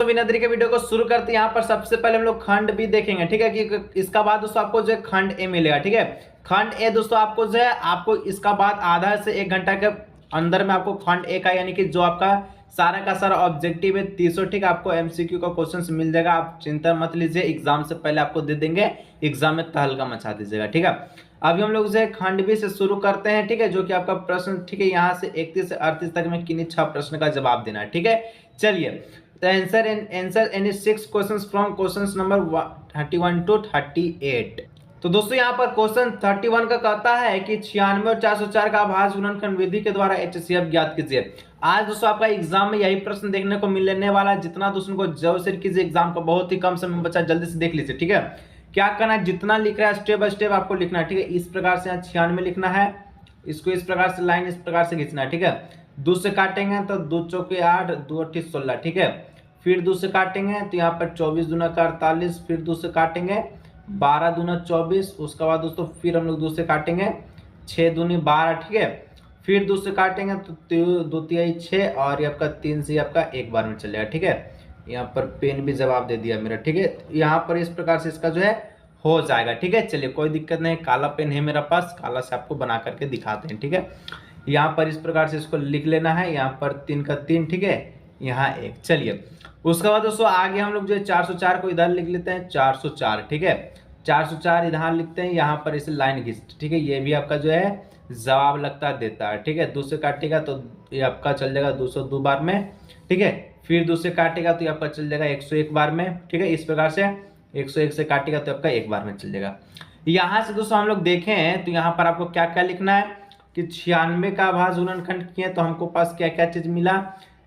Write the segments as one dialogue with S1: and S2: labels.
S1: तो बिना देरी के वीडियो को शुरू करते हैं। यहाँ पर सबसे पहले हम लोग खंड बी देखेंगे, ठीक है। कि इसका बाद दोस्तों आपको जो है खंड ए मिलेगा, ठीक है। खंड ए दोस्तों आपको जो है आपको इसका बाद आधा से 1 घंटा के अंदर में आपको खंड ए का यानी कि जो आपका सारा का सारा ऑब्जेक्टिव है 300, ठीक है। आपको एमसीक्यू का क्वेश्चन मिल जाएगा, आप चिंता मत लीजिए, एग्जाम से पहले आपको दे देंगे, एग्जाम में तहलका मचा दीजिएगा, ठीक है। अभी हम लोग जो है खंड बी से शुरू करते हैं, ठीक है। जो कि आपका प्रश्न, ठीक है, यहाँ से 31 से 38 तक में किन्हीं 6 प्रश्न का जवाब देना है, ठीक है। चलिए, the answer any 6 questions from questions number 31 to 38। तो दोस्तों यहाँ पर क्वेश्चन 31 का कहता है कि 96 और 404 का अभाज्य गुणनखंड विधि के द्वारा HCF ज्ञात कीजिए। आज दोस्तों आपका एग्जाम में यही प्रश्न देखने को मिलने वाला है। जितना दोस्तों को जल्द से कीजिए, एग्जाम का बहुत ही कम समय में बचा, जल्दी से देख लीजिए, ठीक है। क्या करना है, जितना लिख रहा है स्टेप बाय स्टेप आपको लिखना है, ठीक है। इस प्रकार से यहाँ 96 लिखना है, इसको इस प्रकार से लाइन इस प्रकार से खींचना है, ठीक है। 2 से काटेंगे तो 2 चौके 8, 2 8 16, ठीक है। फिर 2 से काटेंगे तो यहाँ पर 24 दूना का 48, फिर 2 से काटेंगे 12 दूना 24, उसके बाद दोस्तों फिर हम लोग 2 से काटेंगे 6 दूनी 12, ठीक है। फिर 2 से काटेंगे तो 2 तिहाई 6 और ये आपका 3 से आपका एक बार में चलेगा, ठीक है। यहाँ पर पेन भी जवाब दे दिया मेरा, ठीक है। यहाँ पर इस प्रकार से इसका जो है हो जाएगा, ठीक है। चलिए कोई दिक्कत नहीं, काला पेन है मेरा पास, काला से आपको बना करके दिखाते हैं, ठीक है। यहाँ पर इस प्रकार से इसको लिख लेना है, यहाँ पर 3 का 3, ठीक है, यहाँ 1। चलिए उसके बाद दोस्तों आगे हम लोग जो है 404 को इधर लिख लेते हैं, 404, ठीक है। 404 इधर लिखते हैं, यहाँ पर इसे लाइन खींचते, ठीक है। ये भी आपका जो है जवाब लगता देता है, ठीक है। 2 से काटेगा तो ये आपका चल जाएगा 202 बार में, ठीक है। फिर 2 से काटेगा तो ये आपका चल जाएगा 101 बार में, ठीक है। इस प्रकार से 101 से काटेगा तो आपका 1 बार में चल जाएगा। यहाँ से दोस्तों हम लोग देखें तो यहाँ पर आपको क्या क्या लिखना है कि 96 का अभाज्य गुणनखंड किए तो हमको पास क्या क्या चीज मिला,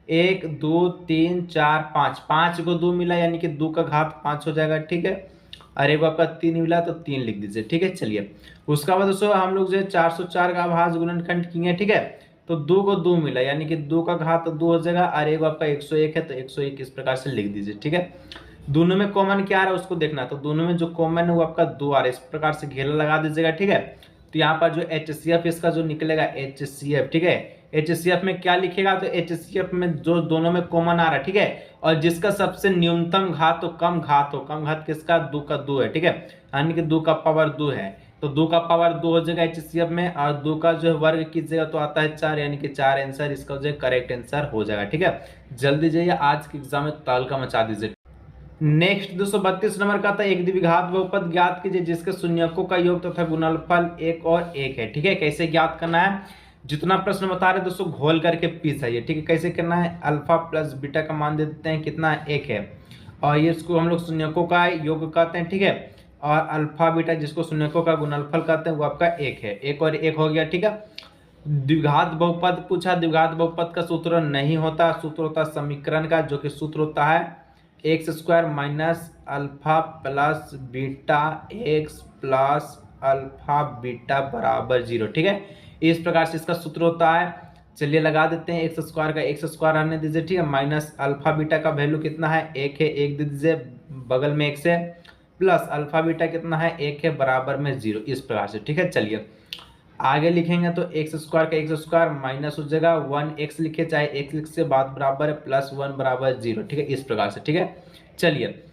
S1: 1 2 3 4 5, 5 को 2 मिला यानी कि 2 का घात 5 हो जाएगा, ठीक है। और एक आपका 3 मिला तो 3 लिख दीजिए, ठीक है। चलिए उसका बाद दोस्तों हम लोग जो है 404 का अभाज्य गुणनखंड किए, ठीक है। तो 2 को 2 मिला यानी कि 2 का घात 2 हो जाएगा, और एक आपका 101 है तो 101 इस प्रकार से लिख दीजिए, ठीक है। दोनों में कॉमन क्या आ रहा है उसको देखना, तो दोनों में जो कॉमन है वो आपका 2 आ रहा है, इस प्रकार से घेरा लगा दीजिएगा, ठीक है। तो यहाँ पर जो HCF इसका जो निकलेगा HCF, ठीक है। HCF में क्या लिखेगा, तो HCF में जो दोनों में कॉमन आ रहा है, ठीक है, और जिसका सबसे न्यूनतम घात तो कम घात हो, कम घात किसका, 2 का 2 है, ठीक है। यानी कि 2 का पावर 2 है तो 2 का पावर 2 हो जाएगा HCF में, और 2 का जो है वर्ग कीजिएगा तो आता है 4, यानी कि 4 आंसर इसका जो है करेक्ट आंसर हो जाएगा, ठीक है। जल्दी जाइए, आज के एग्जाम में तहलका मचा दीजिए। नेक्स्ट 232 नंबर का था, एक द्विघात बहुपद ज्ञात कीजिए जिसके शून्यकों का योग तथा गुणनफल 1 और 1 है, ठीक है। कैसे ज्ञात करना है, जितना प्रश्न बता रहे दोस्तों घोल करके पी जाइए, ठीक है। कैसे करना है, अल्फा प्लस बीटा का मान दे देते हैं, कितना 1 है, और ये इसको हम लोग शून्यकों का योग कहते हैं, ठीक है। और अल्फा बीटा जिसको शून्यकों का गुणनफल कहते हैं वो आपका 1 है, 1 और 1 हो गया, ठीक है। द्विघात बहुपद पूछा, द्विघात बहुपद का सूत्र नहीं होता, सूत्र होता समीकरण का, जो कि सूत्र होता है x square minus alpha plus beta x plus alpha beta बराबर 0, ठीक है। इस प्रकार से इसका सूत्र होता है। चलिए लगा देते हैं, एक्स स्क्वायर का एक्स स्क्वायर आने दीजिए, ठीक है, माइनस अल्फा बीटा का वैल्यू कितना है 1 है, 1 दे दीजिए बगल में 1 से, प्लस अल्फा बीटा कितना है 1 है बराबर में 0, इस प्रकार से, ठीक है। चलिए आगे लिखेंगे तो एक्स स्क्वायर का एक्स स्क्वायर माइनस हो जाएगा 1x लिखे, चाहे x लिख से बात बराबर है, प्लस 1 बराबर 0, ठीक है, इस प्रकार से, ठीक है। चलिए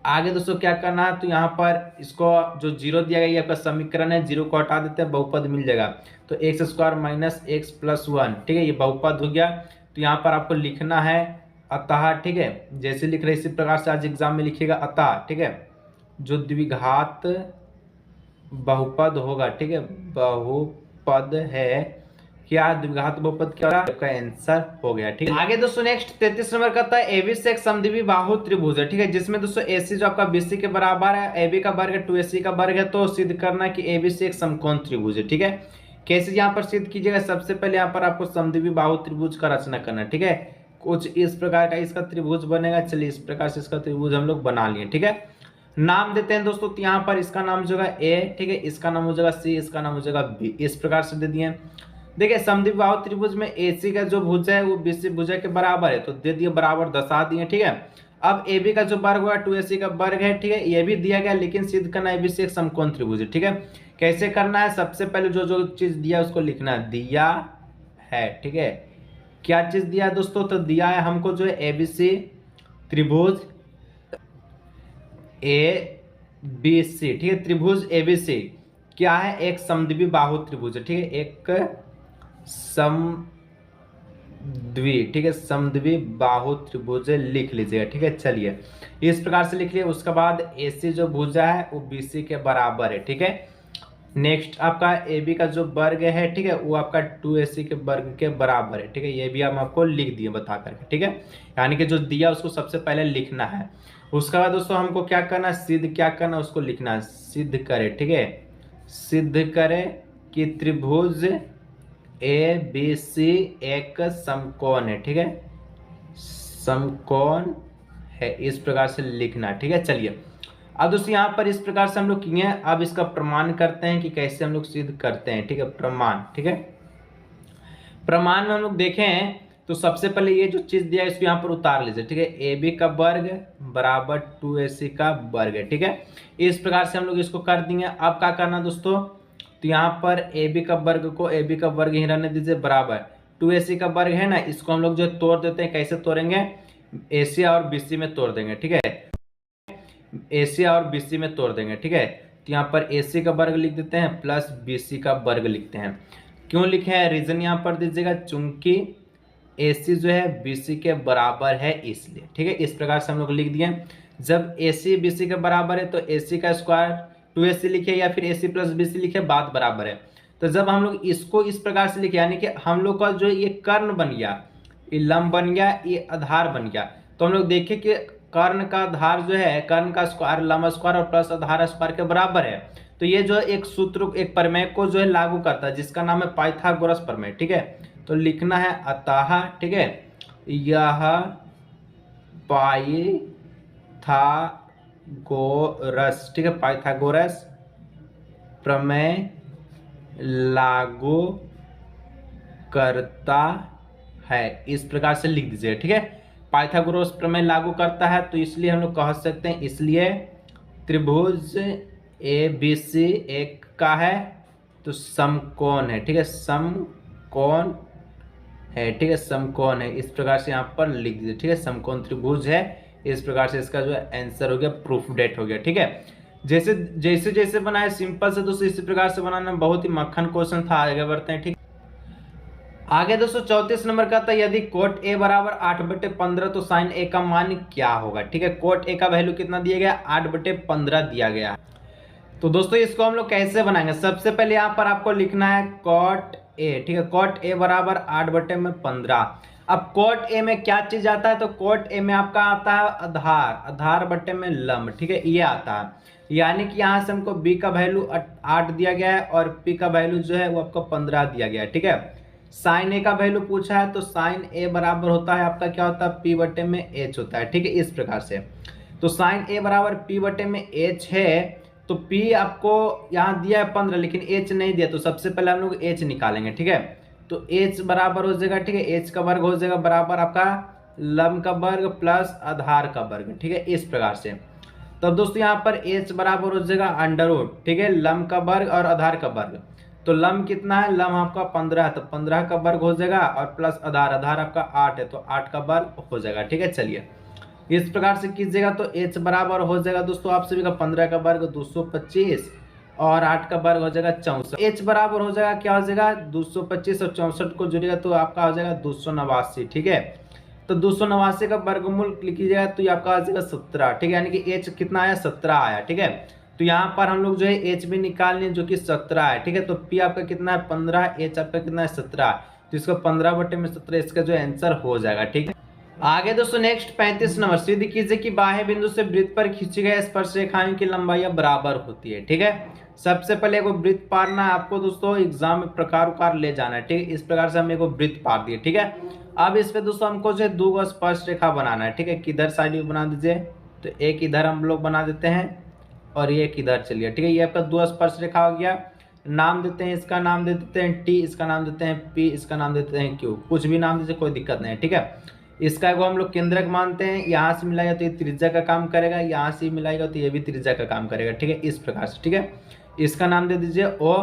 S1: आगे दोस्तों क्या करना है, तो यहाँ पर इसको जो 0 दिया गया ये आपका समीकरण है, 0 को हटा देते हैं, बहुपद मिल जाएगा। तो x square minus x plus 1, ठीक है, ये बहुपद हो गया। तो यहाँ पर आपको लिखना है अतः, ठीक है, जैसे लिख रहे इसी प्रकार से आज एग्जाम में लिखिएगा अतः, ठीक है। जो द्विघात बहुपद होगा, ठीक है, बहुपद है, क्या द्विघात बहुपद क्या होगा, आपका आंसर हो गया, ठीक है। आगे दोस्तों नेक्स्ट 33 नंबर का था, एबी से एक समद्विबाहु बाहु त्रिभुज है, ठीक है, जिसमें दोस्तों एसी जो आपका बीसी के बराबर है, एबी का वर्ग है 2ac का वर्ग है, तो सिद्ध करना कि एबी से एक समकोण त्रिभुज है, ठीक है। कैसे यहाँ पर सिद्ध कीजिएगा, सबसे पहले यहाँ पर आपको समद्विबाहु बाहु त्रिभुज का रचना करना, ठीक है। कुछ इस प्रकार का इसका त्रिभुज बनेगा। चलिए इस प्रकार से इसका त्रिभुज हम लोग बना लिए, ठीक है। नाम देते हैं दोस्तों, तो यहाँ पर इसका नाम जो है ए, ठीक है, इसका नाम हो जाएगा सी, इसका नाम हो जाएगा बी, इस प्रकार से दे दिए। देखिए समद्विबाहु त्रिभुज में एसी का जो भुजा है वो बीसी भुजा के बराबर है, तो दे दिए बराबर दर्शा दिए, ठीक है। अब ए बी का जो वर्ग हुआ 2ac का वर्ग है, ठीक है, ये भी दिया गया, लेकिन सिद्ध करना है एबीसी एक समकोण त्रिभुज है, ठीक है। कैसे करना है, सबसे पहले जो जो चीज दिया उसको लिखना दिया है, ठीक है। क्या चीज दिया है दोस्तों, तो दिया है हमको जो है एबीसी त्रिभुज ए बी सी, ठीक है, त्रिभुज ए बी सी क्या है, एक समद्वि बाहु त्रिभुज है, ठीक है, एक समद्वि, ठीक है, समद्वि बाहु त्रिभुज लिख लीजिएगा, ठीक है। चलिए इस प्रकार से लिख लिए। उसके बाद ए सी जो भुजा है वो बी सी के बराबर है, ठीक है। नेक्स्ट आपका ए बी का जो वर्ग है, ठीक है, वो आपका 2ac के वर्ग के बराबर है, ठीक है। ये भी हम आपको लिख दिए बता करके, ठीक है, यानी कि जो दिया उसको सबसे पहले लिखना है। उसके बाद दोस्तों हमको क्या करना है, सिद्ध क्या करना है, उसको लिखना है, सिद्ध करे, ठीक है, सिद्ध करे कि त्रिभुज ए बी सी एक समकोण है, ठीक है, समकोण है, इस प्रकार से लिखना, ठीक है। चलिए अब दोस्तों यहाँ पर इस प्रकार से हम लोग किए हैं। अब इसका प्रमाण करते हैं कि कैसे हम लोग सिद्ध करते हैं, ठीक है, प्रमाण, ठीक है। प्रमाण में हम लोग देखें तो सबसे पहले ये जो चीज दिया है इसको यहाँ पर उतार लीजिए, ठीक है, ए बी का वर्ग बराबर 2ac का वर्ग है, ठीक है। इस प्रकार से हम लोग इसको कर देंगे। अब क्या करना दोस्तों, तो यहाँ पर ए बी का वर्ग को ए बी का वर्ग ही रहने दीजिए बराबर 2ac का वर्ग है ना, इसको हम लोग जो तोड़ देते हैं, कैसे तोड़ेंगे, AC और BC में तोड़ देंगे, ठीक है, AC और BC में तोड़ देंगे, ठीक है। तो यहाँ पर AC का वर्ग लिख देते हैं प्लस BC का वर्ग लिखते हैं। क्यों लिखे हैं, रीजन यहाँ पर दीजिएगा, चूंकि AC जो है BC के बराबर है इसलिए, ठीक है। इस प्रकार से हम लोग लिख दिए। जब AC BC के बराबर है तो AC का स्क्वायर 2AC लिखे या फिर AC प्लस BC लिखे, बात बराबर है। तो जब हम लोग इसको इस प्रकार से लिखे, यानी कि हम लोग का जो ये कर्ण बन गया, ये लंब बन गया, ये आधार बन गया, तो हम लोग देखें कि कर्ण का आधार जो है, कर्ण का स्क्वायर लंब स्क्वायर और प्लस आधार स्क्वायर के बराबर है। तो ये जो एक सूत्र, एक प्रमेय को जो है लागू करता है, जिसका नाम है पाइथागोरस प्रमेय, ठीक है। तो लिखना है अतः, ठीक है, यह पाइथागोरस, ठीक है, पाइथागोरस प्रमेय लागू करता है, इस प्रकार से लिख दीजिए, ठीक है। पाइथागोरस प्रमेय लागू करता है, तो इसलिए हम लोग कह सकते हैं, इसलिए त्रिभुज ए बी सी एक का है तो समकोण है, ठीक है, समकोण है, ठीक है, समकोण है, इस प्रकार से यहाँ पर लिख दीजिए, ठीक है, समकोण त्रिभुज है। इस प्रकार से इसका जो आंसर हो गया, प्रूफ डेट हो गया, ठीक है। जैसे जैसे जैसे बनाए सिंपल से दोस्तों, इसी प्रकार से बनाना बहुत ही मक्खन क्वेश्चन था। आगे बढ़ते हैं, ठीक। आगे दोस्तों 34 नंबर का था, यदि कोट ए बराबर 8/15 तो साइन ए का मान क्या होगा, ठीक है। कोट ए का वैल्यू कितना दिया गया, 8/15 दिया गया। तो दोस्तों इसको हम लोग कैसे बनाएंगे, सबसे पहले यहाँ पर आपको लिखना है कोट ए, ठीक है, कोट ए बराबर 8/15। अब कोट ए में क्या चीज आता है, तो कोट ए में आपका आता है आधार, आधार बटे में लंब, ठीक है, ये आता है। यानी कि यहाँ से हमको बी का वैल्यू 8 दिया गया है और पी का वैल्यू जो है वो आपको 15 दिया गया है, ठीक है। साइन ए का वैल्यू पूछा है, तो साइन ए बराबर होता है आपका क्या होता है, पी बटे में एच होता है, ठीक है, इस प्रकार से। तो साइन ए बराबर पी बटे में एच है, तो P आपको यहाँ दिया है 15 लेकिन H नहीं दिया, तो सबसे पहले हम लोग H निकालेंगे, ठीक है। तो H बराबर हो जाएगा, ठीक है, H का वर्ग हो जाएगा बराबर आपका लंब का वर्ग प्लस आधार का वर्ग, ठीक है, इस प्रकार से। तब दोस्तों यहाँ पर H बराबर हो जाएगा अंडररूट, ठीक है, लंब का वर्ग और आधार का वर्ग। तो लंब कितना है, लंब आपका 15 है, तो 15 का वर्ग हो जाएगा और प्लस आधार, आधार आपका 8 है, तो 8 का वर्ग हो जाएगा, ठीक है। चलिए इस प्रकार से कीजिएगा तो H बराबर हो जाएगा दोस्तों आप सभी का 15 का वर्ग 225 और 8 का वर्ग हो जाएगा 64। H बराबर हो जाएगा क्या हो जाएगा, 225 और 64 को जोड़िएगा तो आपका हो जाएगा 289, ठीक है। तो 289 का वर्गमूल लीजिएगा तो ये आपका आ जाएगा 17, ठीक है, यानी कि H कितना आया, 17 आया, ठीक है। तो यहाँ पर हम लोग जो है H भी निकाल लें जो कि 17 है, ठीक है। तो P आपका कितना है 15, H आपका कितना है 17, तो इसको 15/17 इसका जो आंसर हो जाएगा, ठीक है। आगे दोस्तों नेक्स्ट 35 नंबर, सिद्ध कीजिए कि बाह्य बिंदु से वृत्त पर खींची गई स्पर्शरेखाओं की लंबाई बराबर होती है, ठीक है। सबसे पहले एगो वृत्त पारना है आपको दोस्तों, एग्जाम में प्रकार उकार ले जाना है, ठीक है। इस प्रकार से हम एगो वृत्त पार दिए, ठीक है। अब इस पे दोस्तों हमको जो है 2 स्पर्शरेखा बनाना है, ठीक है। किधर साइड बना दीजिए, तो एक इधर हम लोग बना देते हैं और ये किधर चलिए, ठीक है। ये आपका 2 स्पर्शरेखा हो गया। नाम देते हैं, इसका नाम दे देते हैं T, इसका नाम देते हैं P, इसका नाम देते हैं Q, कुछ भी नाम दीजिए, कोई दिक्कत नहीं है, ठीक है। इसका एगो हम लोग केंद्रक मानते हैं, यहाँ से मिलाएगा तो ये त्रिज्या का काम करेगा, यहाँ से मिलाएगा तो ये भी त्रिज्या का काम करेगा, ठीक है, इस प्रकार से, ठीक है। इसका नाम दे दीजिए O,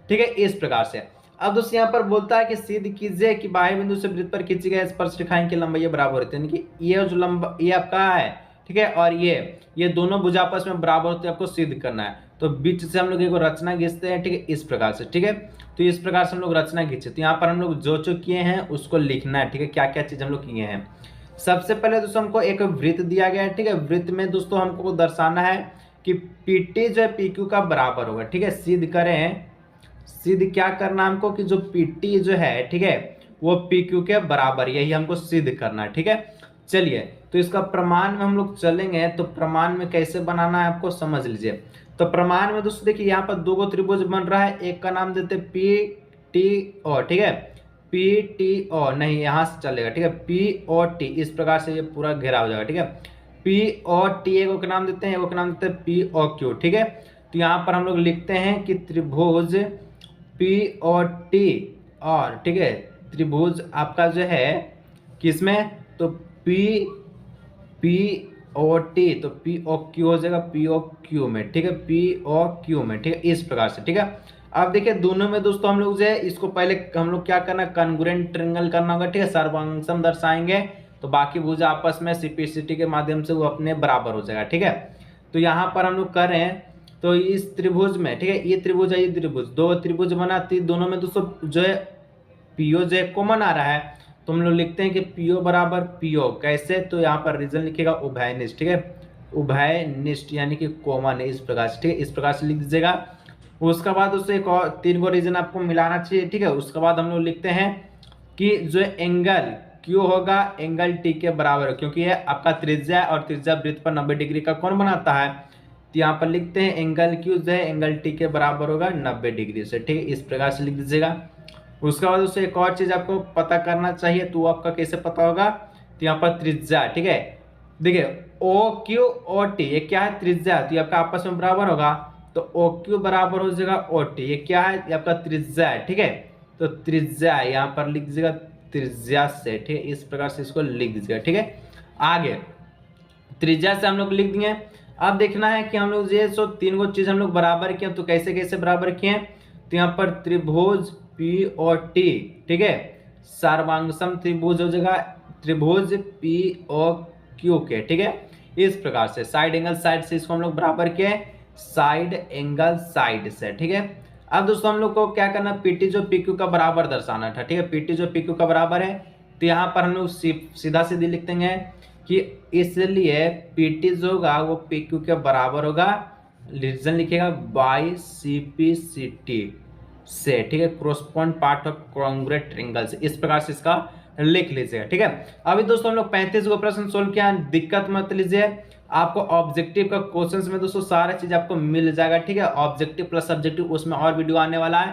S1: ठीक है, इस प्रकार से। अब दोस्तों यहाँ पर बोलता है कि सिद्ध कीजिए कि बाह्य बिंदु से वृत्त पर खींची गई स्पर्श रेखाएं की लंबाई बराबर होती है, यानी कि ये जो लंबा ये आपका है, ठीक है, और ये दोनों भुजा आपस में बराबर होते हैं, आपको सिद्ध करना है। तो बीच से हम लोग एक रचना खींचते हैं, ठीक है, इस प्रकार से, ठीक है। तो इस प्रकार से हम लोग रचना खींचे, तो यहाँ पर हम लोग जो किए हैं उसको लिखना है, ठीक है, क्या क्या चीज हम लोग किए हैं। सबसे पहले दोस्तों हमको एक वृत्त दिया गया है, ठीक है। वृत्त में दोस्तों हमको दर्शाना है कि पीटी जो है पीक्यू का बराबर होगा, ठीक है। सिद्ध करें, सिद्ध क्या करना हमको कि जो पीटी जो है, ठीक है, वो पीक्यू के बराबर, यही हमको सिद्ध करना है, ठीक है। चलिए, तो इसका प्रमाण में हम लोग चलेंगे, तो प्रमाण में कैसे बनाना है आपको समझ लीजिए। तो प्रमाण में दोस्तों देखिए यहाँ पर दो त्रिभुज बन रहा है, एक का नाम देते पी टी ओ, ठीक है, पी टी ओ नहीं, यहाँ से चलेगा, ठीक है, पी ओ टी, इस प्रकार से ये पूरा घेरा हो जाएगा, ठीक है। पी ओ टी एक को नाम देते हैं, एक को नाम देते हैं पी ओ क्यू, ठीक है। तो यहाँ पर हम लोग लिखते हैं कि त्रिभुज पी ओ टी और, ठीक है, त्रिभुज आपका जो है किसमें, तो पी पी ओ टी, तो पी ओ क्यू हो जाएगा पी ओ क्यू में, ठीक है, पी ओ क्यू में, ठीक है, इस प्रकार से, ठीक है। अब देखिए दोनों में दोस्तों हम लोग जो है इसको पहले हम लोग क्या करना, कॉन्ग्रुएंट ट्रायंगल करना होगा, ठीक है, सर्वांगसम दर्शाएंगे, तो बाकी भुजा आपस में सिंप्लिसिटी के माध्यम से वो अपने बराबर हो जाएगा, ठीक है। तो यहाँ पर हम लोग कर रहे हैं, तो इस त्रिभुज में, ठीक है, ये त्रिभुज है, ये त्रिभुज, दो त्रिभुज बनाती, दोनों में दोस्तों जो है पीओ जो है कॉमन आ रहा है, तो हम लोग लिखते हैं कि पीओ बराबर पीओ, कैसे, तो यहाँ पर रीजन लिखेगा उभयनिष्ठ, ठीक है, उभयनिष्ठ यानी कि कॉमन है, इस प्रकार से, ठीक है, इस प्रकार से लिख दीजिएगा। उसके बाद उससे एक और 3 गो रीजन आपको मिलाना चाहिए, ठीक है। उसके बाद हम लोग लिखते हैं कि जो एंगल क्यू होगा एंगल टी के बराबर, क्योंकि ये आपका त्रिज्या है और त्रिज्या वृत्त पर 90 डिग्री का कोण बनाता है, तो यहाँ पर लिखते हैं एंगल क्यू जो है एंगल टी के बराबर होगा 90 डिग्री से, ठीक है, इस प्रकार से लिख दीजिएगा। उसके बाद उससे एक और चीज आपको पता करना चाहिए, तो आपका कैसे पता होगा, तो यहाँ पर त्रिज्या, ठीक है, देखिए ओ क्यू ओ टी, ये क्या है, त्रिज्या, तो ये आपका आपस में बराबर होगा, तो ओ क्यू बराबर हो जाएगा ओ टी, ये क्या है, ये आपका त्रिज्या है, ठीक है। तो त्रिज्या यहाँ पर लिख दीजिएगा त्रिज्या से, ठीक है, इस प्रकार से इसको लिख दीजिएगा, ठीक है। आगे त्रिज्या से हम लोग लिख दिए। अब देखना है कि हम लोग ये 3 गो चीज हम लोग बराबर किए, तो कैसे कैसे बराबर किए, तो यहाँ पर त्रिभुज पी और टी, ठीक है, सर्वांगसम त्रिभुज हो जाएगा त्रिभुज पी ओ क्यू के, ठीक है, इस प्रकार से साइड एंगल साइड से इसको हम लोग बराबर किए, साइड एंगल साइड से, ठीक है। अब दोस्तों हम लोग को क्या करना, पीटी जो पीक्यू का बराबर दर्शाना था, ठीक है, पीटी जो पीक्यू का बराबर है, तो यहाँ पर हम लोग सीधा सीधी लिखते हैं कि इसलिए पीटी जो होगा वो पीक्यू के बराबर होगा, रीजन लिखेगा बाई सीपीसीटी से, ठीक है, कोरोस्पोंड पार्ट ऑफ कॉन्ग्रुएंट ट्रायंगल से, इस प्रकार से इसका लिख लीजिएगा, ठीक है। अभी दोस्तों हम लोग 35 गो प्रश्न सोल्व किया, दिक्कत मत लीजिए, आपको ऑब्जेक्टिव का क्वेश्चंस में दोस्तों सारा चीज आपको मिल जाएगा, ठीक है, ऑब्जेक्टिव प्लस सब्जेक्टिव उसमें और वीडियो आने वाला है।